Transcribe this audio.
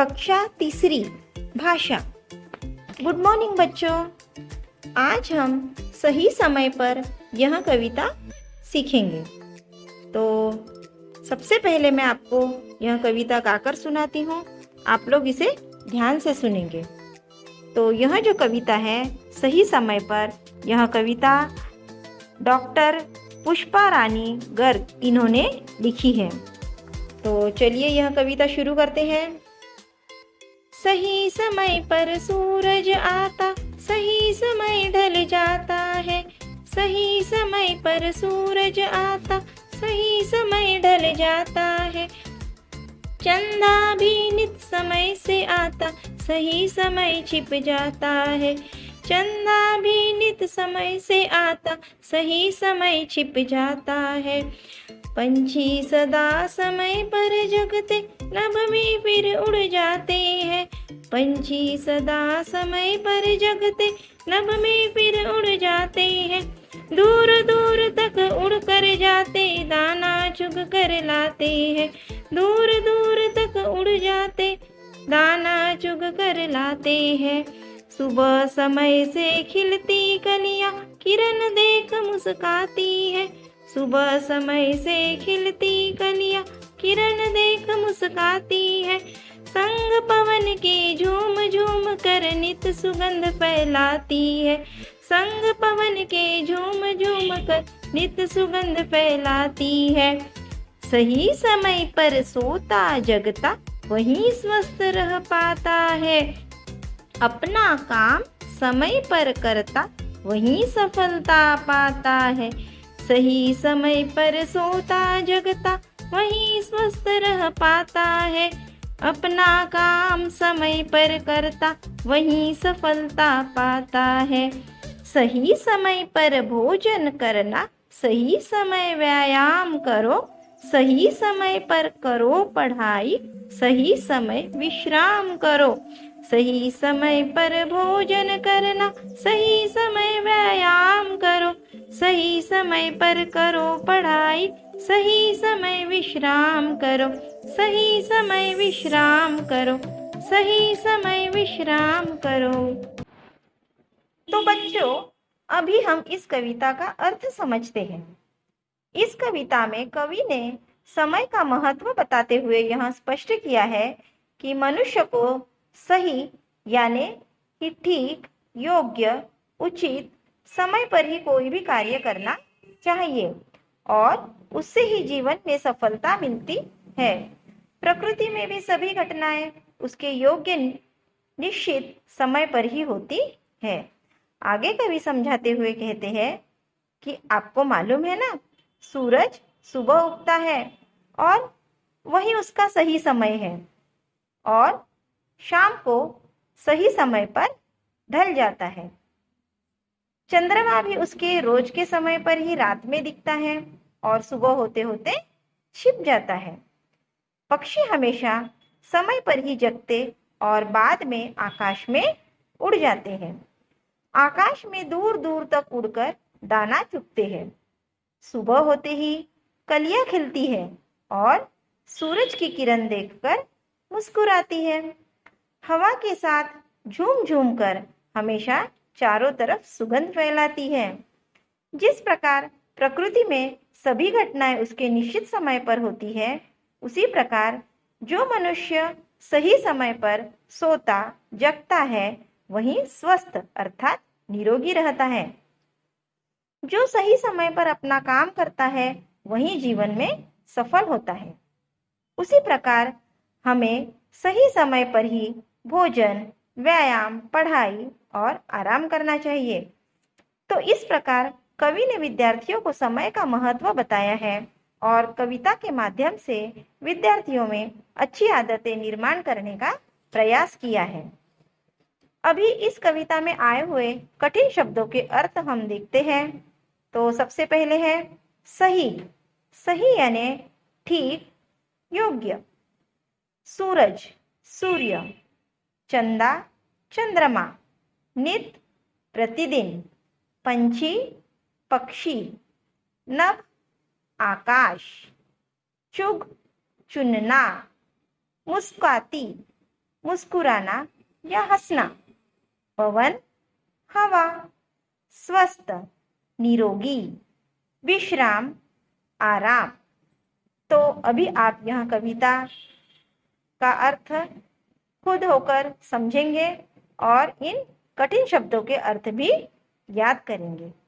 कक्षा तीसरी भाषा। गुड मॉर्निंग बच्चों। आज हम सही समय पर यह कविता सीखेंगे। तो सबसे पहले मैं आपको यह कविता गाकर सुनाती हूँ, आप लोग इसे ध्यान से सुनेंगे। तो यह जो कविता है सही समय पर, यह कविता डॉक्टर पुष्पा रानी गर्ग इन्होंने लिखी है। तो चलिए यह कविता शुरू करते हैं। सही समय पर सूरज आता, सही समय ढल जाता है। सही समय पर सूरज आता, सही समय ढल जाता है। चंदा भी नित समय से आता, सही समय छिप जाता है। चंदा भी नित समय से आता, सही समय छिप जाता है। पंछी सदा समय पर जगते, नभ में फिर उड़ जाते हैं। पंछी सदा समय पर जगते, नभ में फिर उड़ जाते हैं। दूर दूर तक उड़ कर जाते, दाना चुग कर लाते हैं। दूर दूर तक उड़ जाते, दाना चुग कर लाते हैं। सुबह समय से खिलती कलियां, किरण देख मुस्काती है। सुबह समय से खिलती कलियां, किरण देख मुस्काती है। संग पवन के झूम झूम कर नित सुगंध फैलाती है। संग पवन के झूम झूम कर नित सुगंध फैलाती है। सही समय पर सोता जगता, वही स्वस्थ रह पाता है। अपना काम समय पर करता, वही सफलता पाता है। सही समय पर सोता जगता, वही स्वस्थ रह पाता है। अपना काम समय पर करता, वही सफलता पाता है। सही समय पर भोजन करना, सही समय व्यायाम करो। सही समय पर करो पढ़ाई, सही समय विश्राम करो। सही समय पर भोजन करना, सही समय व्यायाम करो। सही समय पर करो पढ़ाई, सही समय विश्राम करो। सही समय विश्राम करो। सही समय विश्राम करो। तो बच्चों, अभी हम इस कविता का अर्थ समझते हैं। इस कविता में कवि ने समय का महत्व बताते हुए यह स्पष्ट किया है कि मनुष्य को सही यानी कि ठीक, योग्य, उचित समय पर ही कोई भी कार्य करना चाहिए और उससे ही जीवन में सफलता मिलती है। प्रकृति में भी सभी घटनाएं उसके योग्य निश्चित समय पर ही होती है। आगे कवि समझाते हुए कहते हैं कि आपको मालूम है ना, सूरज सुबह उगता है और वही उसका सही समय है और शाम को सही समय पर ढल जाता है। चंद्रमा भी उसके रोज के समय पर ही रात में दिखता है और सुबह होते होते छिप जाता है। पक्षी हमेशा समय पर ही जगते और बाद में आकाश में उड़ जाते हैं। आकाश में दूर दूर तक उड़कर दाना चुगते हैं। सुबह होते ही कलियां खिलती है और सूरज की किरण देखकर मुस्कुराती है। हवा के साथ झूम झूम कर हमेशा चारों तरफ सुगंध फैलाती है। जिस प्रकार प्रकृति में सभी घटनाएं उसके निश्चित समय पर होती है, उसी प्रकार जो मनुष्य सही समय पर सोता जगता है, वही स्वस्थ अर्थात निरोगी रहता है। जो सही समय पर अपना काम करता है, वही जीवन में सफल होता है। उसी प्रकार हमें सही समय पर ही भोजन, व्यायाम, पढ़ाई और आराम करना चाहिए। तो इस प्रकार कवि ने विद्यार्थियों को समय का महत्व बताया है और कविता के माध्यम से विद्यार्थियों में अच्छी आदतें निर्माण करने का प्रयास किया है। अभी इस कविता में आए हुए कठिन शब्दों के अर्थ हम देखते हैं। तो सबसे पहले है सही। सही यानी ठीक, योग्य। सूरज, सूर्य। चंदा, चंद्रमा। नित, प्रतिदिन। पंछी, पक्षी। नभ, आकाश। चुग, चुनना। मुस्काती, मुस्कुराना या हंसना। पवन, हवा। स्वस्थ, निरोगी। विश्राम, आराम। तो अभी आप यह कविता का अर्थ खुद होकर समझेंगे और इन कठिन शब्दों के अर्थ भी याद करेंगे।